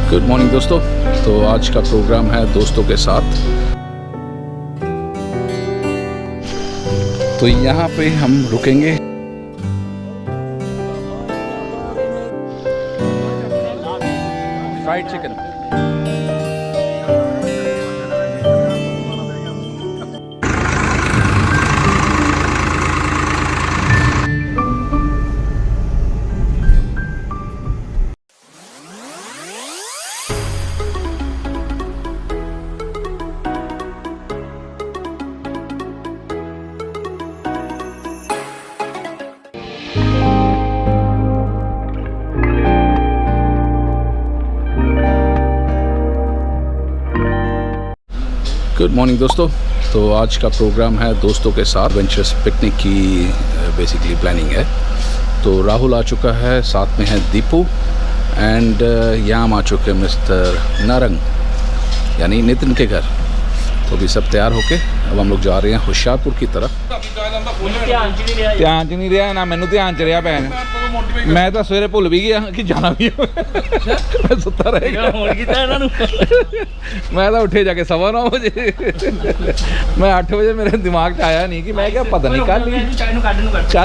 Good morning दोस्तों। तो आज का प्रोग्राम है दोस्तों के साथ। तो यहाँ पे हम रुकेंगे। Fried chicken. गुड मॉर्निंग दोस्तों। तो आज का प्रोग्राम है दोस्तों के साथ एडवेंचरस पिकनिक की बेसिकली प्लानिंग है। तो राहुल आ चुका है, साथ में है दीपू एंड यहाँ आ चुके मिस्टर नारंग यानी नितिन के घर। तो अभी सब तैयार होके अब हम लोग जा रहे हैं होशियारपुर की तरफ। ध्यान च नहीं रहा ना, मैनू ध्यान च रहा भैन। मैं तो सवेरे भुल भी गया कि जाना भी मैं सुता रहेगा। मैं तो उठे जाके 9:15 बजे। मैं 8 बजे मेरे दिमाग च आया नहीं कि मैं क्या पता नहीं कर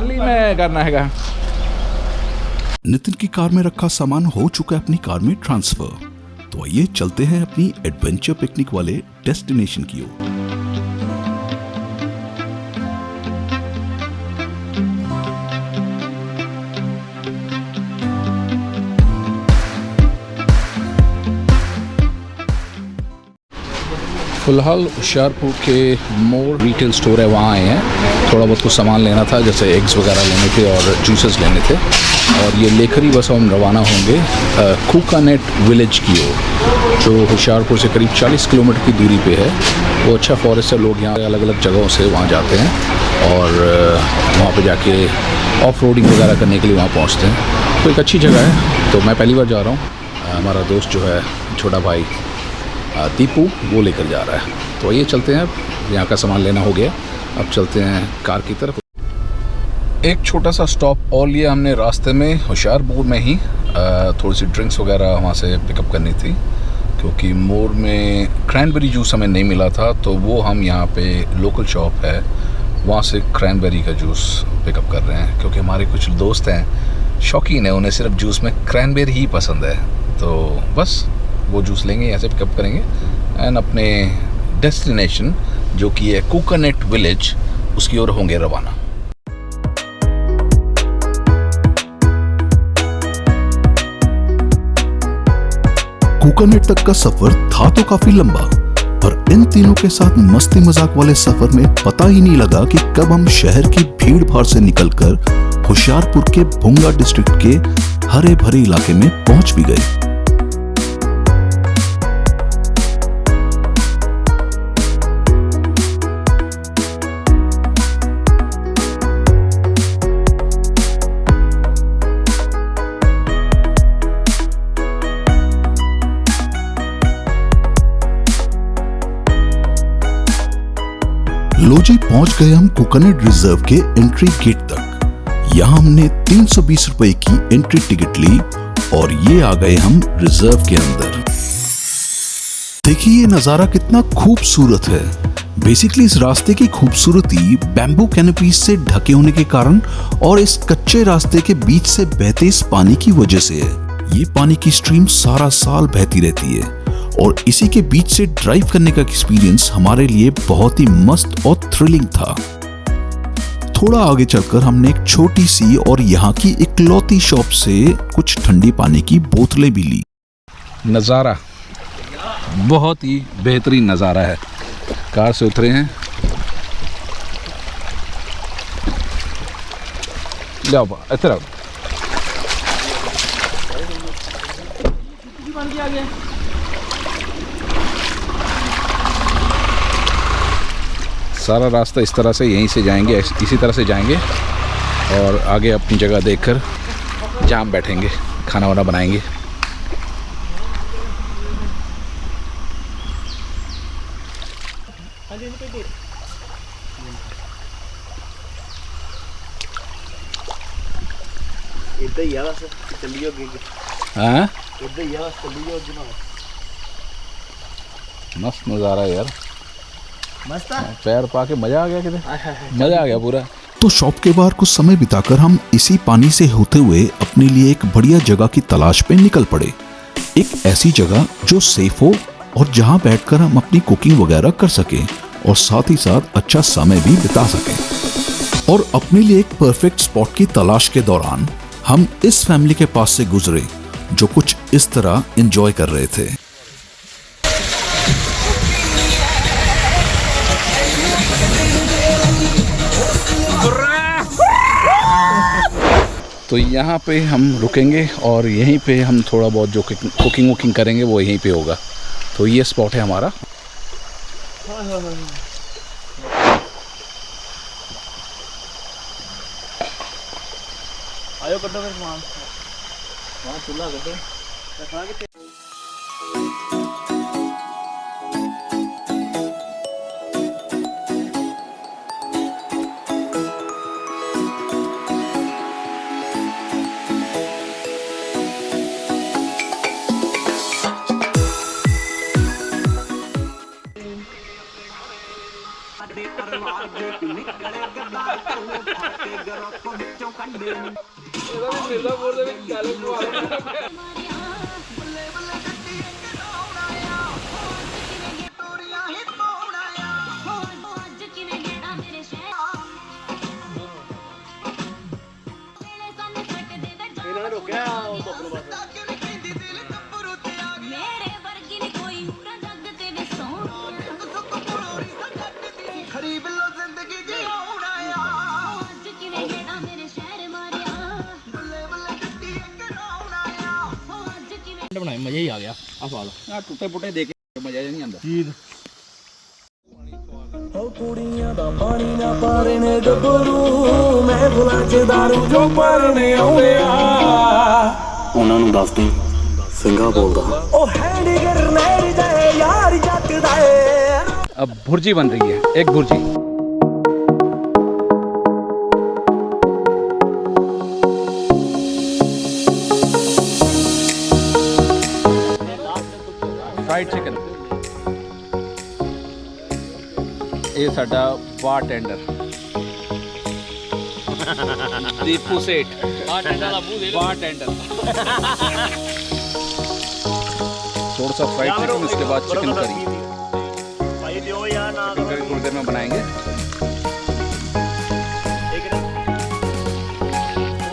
ली मैं करना है। नितिन की कार में रखा सामान हो चुका है अपनी कार में ट्रांसफर। तो आइए चलते हैं अपनी एडवेंचर पिकनिक वाले डेस्टिनेशन की ओर। फिलहाल होशियारपुर के मोर रिटेल स्टोर है, वहाँ आए हैं। थोड़ा बहुत कुछ सामान लेना था, जैसे एग्स वगैरह लेने थे और जूसेस लेने थे। और ये लेकर ही बस हम रवाना होंगे कूकानेट विलेज की ओर, जो होशियारपुर से करीब 40 किलोमीटर की दूरी पे है। वो अच्छा फॉरेस्ट है, लोग यहाँ अलग अलग जगहों से वहाँ जाते हैं और वहाँ पे जाके ऑफ रोडिंग वगैरह करने के लिए वहाँ पहुँचते हैं। तो एक अच्छी जगह है। तो मैं पहली बार जा रहा हूँ। हमारा दोस्त जो है छोटा भाई दीपू, वो लेकर जा रहा है। तो ये चलते हैं, यहाँ का सामान लेना हो गया, अब चलते हैं कार की तरफ। एक छोटा सा स्टॉप और लिया हमने रास्ते में, होशियारपुर में ही। थोड़ी सी ड्रिंक्स वगैरह वहाँ से पिकअप करनी थी, क्योंकि मोर में क्रैनबेरी जूस हमें नहीं मिला था। तो वो हम यहाँ पे लोकल शॉप है, वहाँ से क्रैनबेरी का जूस पिकअप कर रहे हैं, क्योंकि हमारे कुछ दोस्त हैं शौकीन है, उन्हें सिर्फ जूस में क्रैनबेरी ही पसंद है। तो बस वो जूस लेंगे, यहाँ से पिकअप करेंगे एंड अपने डेस्टिनेशन जो कि है कूकानेट विलेज, उसकी ओर होंगे रवाना। कूकानेट तक का सफर था तो काफी लंबा, पर इन तीनों के साथ मस्ती मजाक वाले सफर में पता ही नहीं लगा कि कब हम शहर की भीड़ भाड़ से निकलकर होशियारपुर के भुंगा डिस्ट्रिक्ट के हरे भरे इलाके में पहुंच भी गए। लोजी पहुंच गए हम कूकानेट रिजर्व के एंट्री गेट तक। यहां हमने 320 रुपए की एंट्री टिकट ली और ये आ गए हम रिजर्व के अंदर। देखिए ये नजारा कितना खूबसूरत है। बेसिकली इस रास्ते की खूबसूरती बैम्बू कैनोपीज से ढके होने के कारण और इस कच्चे रास्ते के बीच से बहते इस पानी की वजह से है। ये पानी की स्ट्रीम सारा साल बहती रहती है और इसी के बीच से ड्राइव करने का एक्सपीरियंस हमारे लिए बहुत ही मस्त और थ्रिलिंग था। थोड़ा आगे चलकर हमने एक छोटी सी और यहाँ की इकलौती शॉप से कुछ ठंडी पानी की बोतलें भी ली। नज़ारा बहुत ही बेहतरीन नज़ारा है। कार से उतरे हैं, जाओ इधर आओ। सारा रास्ता इस तरह से, यहीं से जाएंगे, इसी तरह से जाएंगे और आगे अपनी जगह देखकर जहाँ हम बैठेंगे, खाना वाना बनाएंगे। इधर ही है बस, चलिए हाँ मस्त नज़ारा है यार, मस्त पैर पा के मज़ा आ गया, कितने मज़ा आ गया पूरा। तो शॉप के बाहर कुछ समय बिताकर हम इसी पानी से होते हुए अपने लिए एक बढ़िया जगह की तलाश पे निकल पड़े। एक ऐसी जगह जो सेफ हो और जहां बैठकर हम अपनी कुकिंग वगैरह कर सकें और साथ ही साथ अच्छा समय भी बिता सकें। और अपने लिए एक परफेक्ट स्पॉट की तलाश के दौरान हम इस फैमिली के पास से गुजरे जो कुछ इस तरह एंजॉय कर रहे थे। तो यहाँ पे हम रुकेंगे और यहीं पे हम थोड़ा बहुत जो कुकिंग वुकिंग करेंगे वो यहीं पे होगा। तो ये स्पॉट है हमारा। आयो कटो फिर वहाँ चूल्हा कटो। बनाए मजा ही आ गया। यार टूटे फुटे देखे मजा नहीं आता। कुड़ियां दा पानी ना पारे ने गबरू मैं भुला च दारू जो पारने आउणे आ ਉਹਨਾਂ ਨੂੰ ਦੱਸ ਦੇ ਸਿੰਘਾ ਬੋਲਦਾ ओ हैंडी गरनेर जाए यार जट दाए। अब भुर्जी बन रही है, एक भुर्जी। Fried chicken. ये साडा बारटेंडर दीपू सेठ। बारटेंडर। थोड़ा सा फ्राइड चिकन, इसके बाद चिकन करी। चिकन करी थोड़ी देर में बनाएंगे।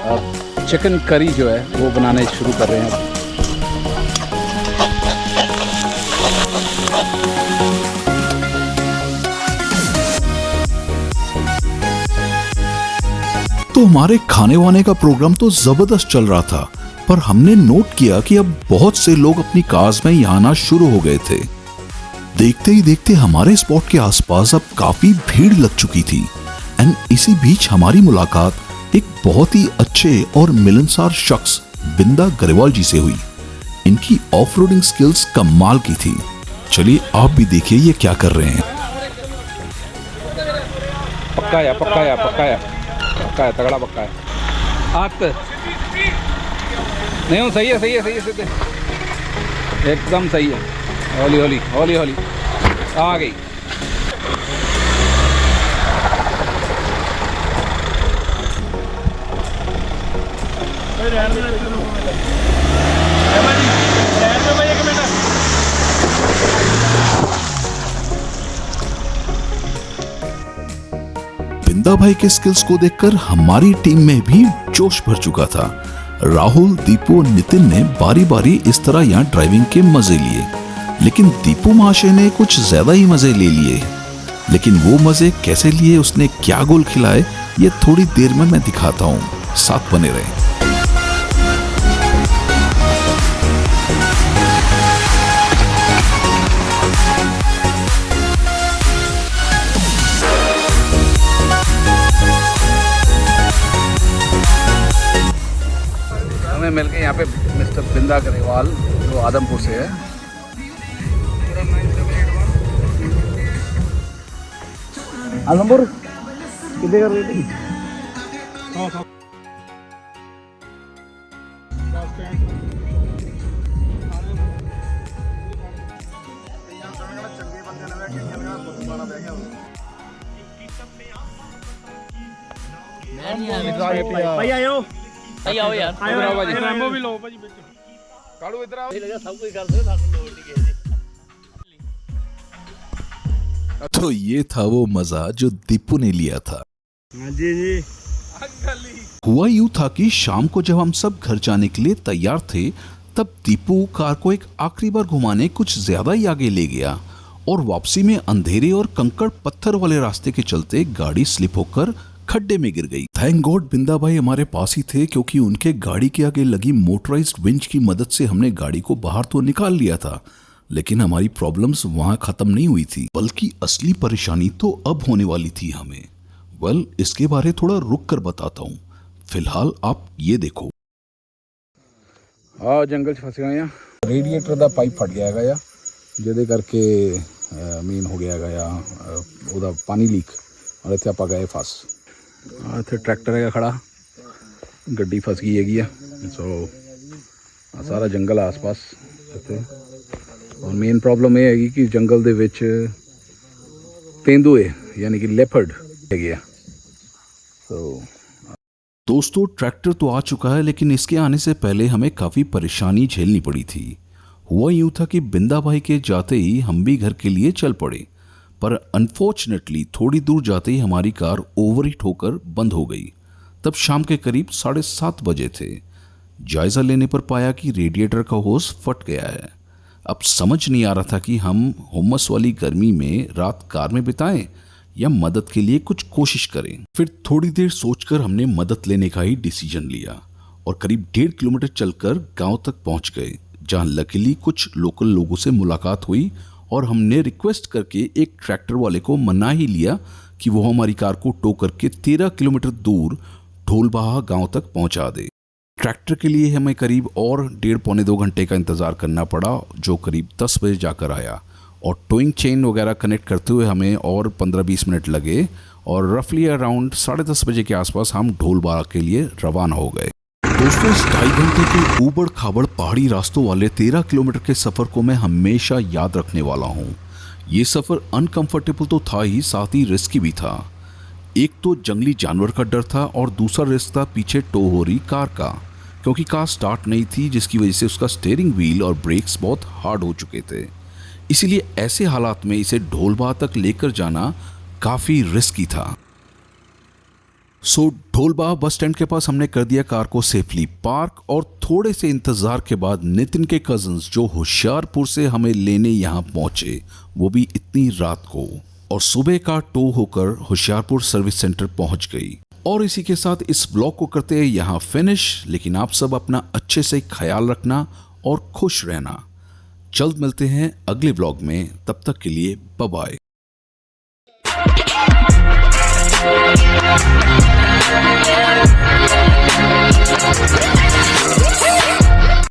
अब चिकन करी जो है वो बनाने शुरू कर रहे हैं। तो हमारे खाने वाने का प्रोग्राम तो जबरदस्त चल रहा था, पर हमने नोट किया कि अब बहुत से लोग अपनी कार्स में यहाँ आना शुरू हो गए थे। देखते ही देखते हमारे स्पॉट के आसपास अब काफी भीड़ लग चुकी थी। एंड इसी बीच हमारी मुलाकात एक बहुत ही अच्छे और मिलनसार शख्स बिंदा गरेवाल जी से हुई। इनकी ऑफ रोडिंग स्किल्स कमाल की थी। चलिए आप भी देखिए ये क्या कर रहे हैं। पक्का है, तगड़ा पक्का है। आग नहीं हूँ, सही है सीधे एकदम सही है। हौली आ गई। बिंदा भाई के स्किल्स को देखकर हमारी टीम में भी जोश भर चुका था। राहुल, दीपू और नितिन ने बारी बारी इस तरह यहाँ ड्राइविंग के मजे लिए, लेकिन दीपू महाशय ने कुछ ज्यादा ही मजे ले लिए। लेकिन वो मजे कैसे लिए, उसने क्या गोल खिलाए, ये थोड़ी देर में मैं दिखाता हूँ। साथ बने रहे। हमें मिल गए यहाँ पे मिस्टर बिंदा गरेवाल जो आदमपुर से है। आदमपुर कितने कर रही थी? ਭਾਈ ਆਇਓ ਭਾਈ ਆਓ ਯਾਰ ਆਇਓ ਰੈਂਬੋ ਵੀ ਲਓ ਭਾਜੀ ਵਿੱਚ ਕਾਲੂ ਇਧਰ ਆ ਸਭ ਕੁਝ ਕਰ ਸਕਦੇ ਸਾਨੂੰ ਲੋੜ ਨਹੀਂ ਕਿਸੇ तो ये था वो मजा जो दीपू ने लिया था। जी जी हुआ यूं था कि शाम को जब हम सब घर जाने के लिए तैयार थे तब दीपू कार को एक आखिरी बार घुमाने कुछ ज्यादा ही आगे ले गया और वापसी में अंधेरे और कंकड़ पत्थर वाले रास्ते के चलते गाड़ी स्लिप होकर खड्डे में गिर गई। थैंक गॉड बिंदा भाई हमारे पास ही थे क्योंकि उनके गाड़ी के आगे लगी मोटराइज्ड विंच की मदद से हमने गाड़ी को बाहर तो निकाल लिया था, लेकिन हमारी प्रॉब्लम्स वहां खत्म नहीं हुई थी, बल्कि असली परेशानी तो अब होने वाली थी हमें। वेल, इसके बारे थोड़ा रुक कर बताता हूँ, फिलहाल आप ये देखो। ਆ ਜੰਗਲ 'ਚ ਫਸ ਗਏ ਆ। ਰੇਡੀਏਟਰ ਦਾ ਪਾਈਪ ਫਟ ਗਿਆ ਹੈਗਾ ਆ, ਜਿਹਦੇ ਕਰਕੇ ਮੇਨ ਹੋ ਗਿਆ ਹੈਗਾ ਆ ਉਹਦਾ ਪਾਣੀ ਲੀਕ, ਔਰ ਇੱਥੇ ਆਪਾਂ ਗਏ ਫਸ। ਆ ਇੱਥੇ ਟਰੈਕਟਰ ਹੈਗਾ ਖੜਾ, ਗੱਡੀ ਫਸ ਗਈ ਹੈਗੀ ਆ। ਸੋ ਆ ਸਾਰਾ ਜੰਗਲ ਆਸ-ਪਾਸ ਇੱਥੇ, ਔਰ ਮੇਨ ਪ੍ਰੋਬਲਮ ਇਹ ਹੈਗੀ ਕਿ ਜੰਗਲ ਦੇ ਵਿੱਚ ਤੇਂਦੂਏ यानी कि लेपर्ड ਹੈਗੇ ਆ। ਸੋ दोस्तों ट्रैक्टर तो आ चुका है, लेकिन इसके आने से पहले हमें काफी परेशानी झेलनी पड़ी थी। हुआ यूं था कि बिंदा भाई के जाते ही हम भी घर के लिए चल पड़े, पर अनफॉर्चुनेटली थोड़ी दूर जाते ही हमारी कार ओवरहीट होकर बंद हो गई। तब शाम के करीब 7:30 बजे थे। जायजा लेने पर पाया कि रेडिएटर का होस फट गया है। अब समझ नहीं आ रहा था कि हम हुम्मस वाली गर्मी में रात कार में बिताएं या मदद के लिए कुछ कोशिश करें। फिर थोड़ी देर सोचकर हमने मदद लेने का ही डिसीजन लिया और करीब 1.5 किलोमीटर चलकर गांव तक पहुंच गए, जहां लकीली कुछ लोकल लोगों से मुलाकात हुई और हमने रिक्वेस्ट करके एक ट्रैक्टर वाले को मना ही लिया कि वो हमारी कार को टो करके 13 किलोमीटर दूर ढोलबाहा गांव तक पहुंचा दे। ट्रैक्टर के लिए हमें करीब और 1.5-पौने 2 घंटे का इंतजार करना पड़ा, जो करीब 10 बजे जाकर आया, और टोइंग चेन वगैरह कनेक्ट करते हुए हमें और 15-20 मिनट लगे और रफली अराउंड 10:30 बजे के आसपास हम ढोलबाहा के लिए रवाना हो गए। दोस्तों, इस 2.5 घंटे के ऊबड़ खाबड़ पहाड़ी रास्तों वाले 13 किलोमीटर के सफर को मैं हमेशा याद रखने वाला हूँ। ये सफर अनकंफर्टेबल तो था ही, साथ ही रिस्की भी था। एक तो जंगली जानवर का डर था और दूसरा रिस्क था पीछे टो हो रही कार का, क्योंकि कार स्टार्ट नहीं थी, जिसकी वजह से उसका स्टीयरिंग व्हील और ब्रेक्स बहुत हार्ड हो चुके थे। इसीलिए ऐसे हालात में इसे ढोलबाहा तक लेकर जाना काफी रिस्की था। सो ढोलबाहा बस स्टैंड के पास हमने कर दिया कार को सेफली पार्क, और थोड़े से इंतजार के बाद नितिन के कजन्स जो होशियारपुर से हमें लेने यहाँ पहुंचे, वो भी इतनी रात को, और सुबह का टो होकर होशियारपुर सर्विस सेंटर पहुंच गई। और इसी के साथ इस ब्लॉग को करते हैं यहाँ फिनिश, लेकिन आप सब अपना अच्छे से ख्याल रखना और खुश रहना। जल्द मिलते हैं अगले ब्लॉग में, तब तक के लिए बाय बाय।